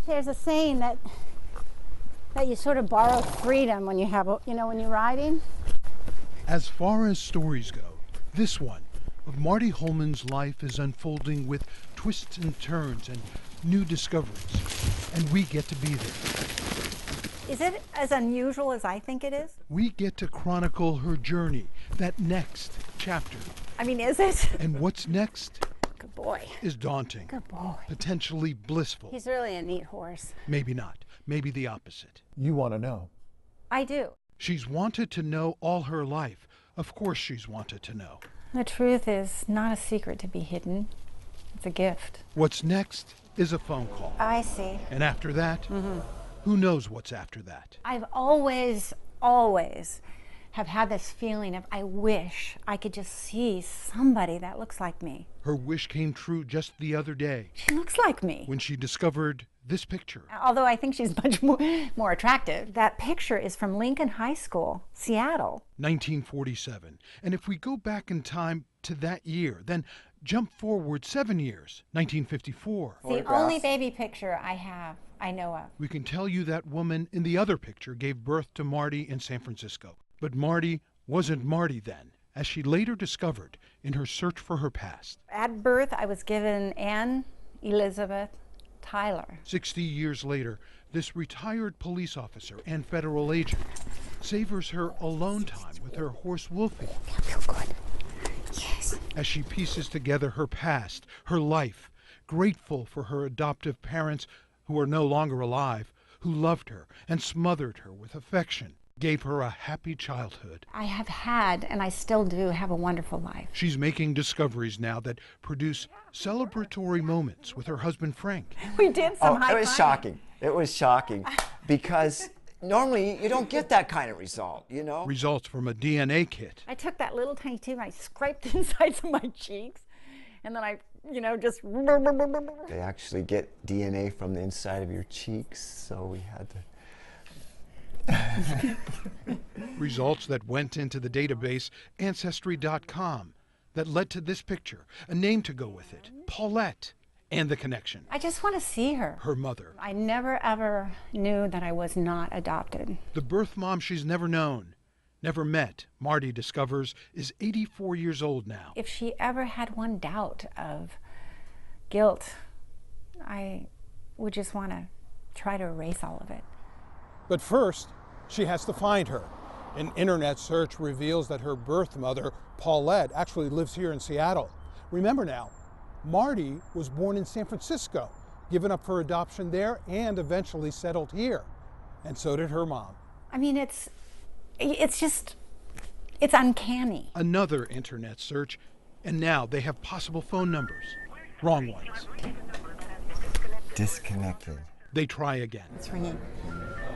There's a saying that you sort of borrow freedom when you have, when you're riding. As far as stories go, this one of Marti Holman's life is unfolding with twists and turns and new discoveries, and we get to be there. Is it as unusual as I think it is? We get to chronicle her journey, that next chapter. I mean, is it? And what's next? Good boy. Is daunting. Good boy. Potentially blissful. He's really a neat horse. Maybe not. Maybe the opposite. You want to know. I do. She's wanted to know all her life. Of course she's wanted to know. The truth is not a secret to be hidden. It's a gift. What's next is a phone call. I see. And after that, who knows what's after that? I've always have had this feeling of I wish I could just see somebody that looks like me. Her wish came true just the other day. She looks like me. When she discovered this picture. Although I think she's much more attractive. That picture is from Lincoln High School, Seattle. 1947. And if we go back in time to that year, then jump forward 7 years, 1954. It's the only baby picture I know of. We can tell you that woman in the other picture gave birth to Marti in San Francisco. But Marti wasn't Marti then, as she later discovered in her search for her past. At birth, I was given Anne Elizabeth Tyler. 60 years later, this retired police officer and federal agent savors her alone time with her horse Wolfie. I feel good. Yes. As she pieces together her past, her life, grateful for her adoptive parents who are no longer alive, who loved her and smothered her with affection, gave her a happy childhood. I have had, and I still do, have a wonderful life. She's making discoveries now that produce celebratory moments with her husband Frank. We did some high-fiving. It was shocking. It was shocking because normally you don't get that kind of result, you know? Results from a DNA kit. I took that little tiny tube and I scraped the insides of my cheeks, and then I, just... They actually get DNA from the inside of your cheeks, so we had to... Results that went into the database Ancestry.com that led to this picture, a name to go with it, Paulette, and the connection. I just want to see her. Her mother. I never ever knew that I was not adopted. The birth mom she's never known, never met, Marti discovers, is 84 years old now. If she ever had one doubt of guilt, I would just want to try to erase all of it. But first, she has to find her. An internet search reveals that her birth mother, Paulette, actually lives here in Seattle. Remember now, Marti was born in San Francisco, given up for adoption there, and eventually settled here. And so did her mom. I mean, it's uncanny. Another internet search, and now they have possible phone numbers. Wrong ones. Disconnected. They try again. It's ringing.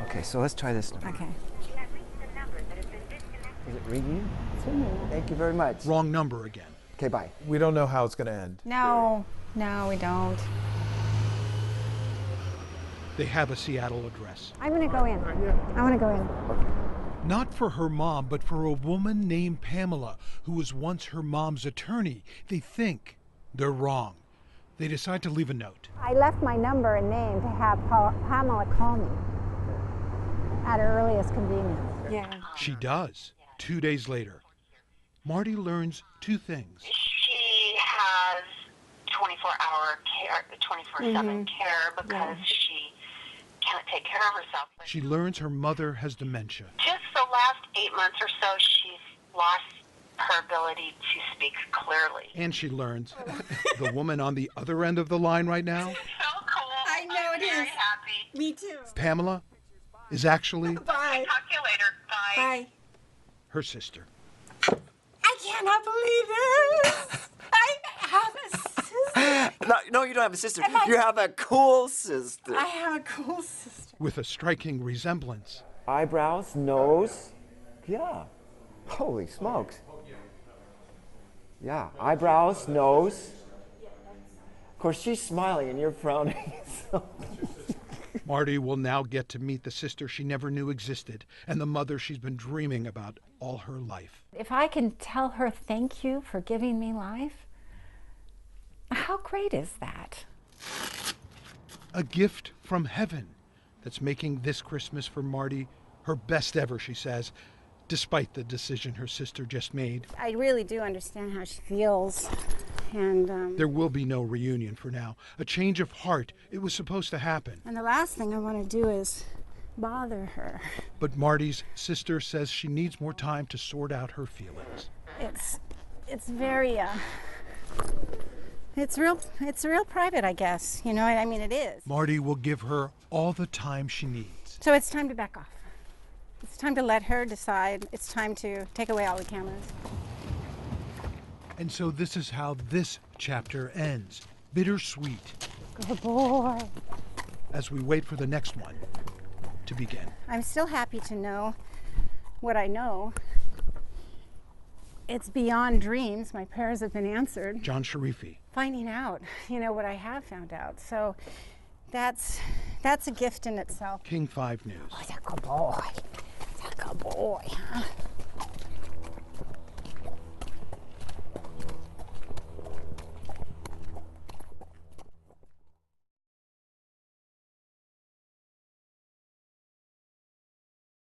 Okay, so let's try this number. Okay. Is it ringing? It's ringing. Thank you very much. Wrong number again. Okay, bye. We don't know how it's going to end. No, we don't. They have a Seattle address. I'm going to go in. I want to go in. Okay. Not for her mom, but for a woman named Pamela, who was once her mom's attorney. They think they're wrong. They decide to leave a note. I left my number and name to have Pamela call me at her earliest convenience. Yeah. She does. 2 days later, Marti learns two things. She has 24-hour care, 24/7 care because she can't take care of herself. She learns her mother has dementia. Just the last 8 months or so, she's lost her ability to speak clearly. And she learns the woman on the other end of the line right now, So cool. I know I'm it very is. happy. Me too. Pamela, is actually Bye. Talk to you later. Bye. Bye. her sister. I cannot believe it. I have a sister. No, you don't have a sister. Am I- You have a cool sister. I have a cool sister. With a striking resemblance. Eyebrows, nose. Yeah. Holy smokes. Yeah, eyebrows, nose. Of course, she's smiling and you're frowning. So. Marti will now get to meet the sister she never knew existed and the mother she's been dreaming about all her life. If I can tell her thank you for giving me life, how great is that? A gift from heaven that's making this Christmas for Marti her best ever, she says, despite the decision her sister just made. I really do understand how she feels. And there will be no reunion for now. A change of heart. It was supposed to happen. And the last thing I want to do is bother her. But Marti's sister says she needs more time to sort out her feelings. It's very it's real private, I guess. You know, I mean, it is. Marti will give her all the time she needs. So it's time to back off. It's time to let her decide. It's time to take away all the cameras. And so this is how this chapter ends. Bittersweet. Good boy. As we wait for the next one to begin. I'm still happy to know what I know. It's beyond dreams. My prayers have been answered. John Sharifi. Finding out, you know, what I have found out. So that's a gift in itself. King 5 News. Oh, that's a good boy. That's a good boy, huh?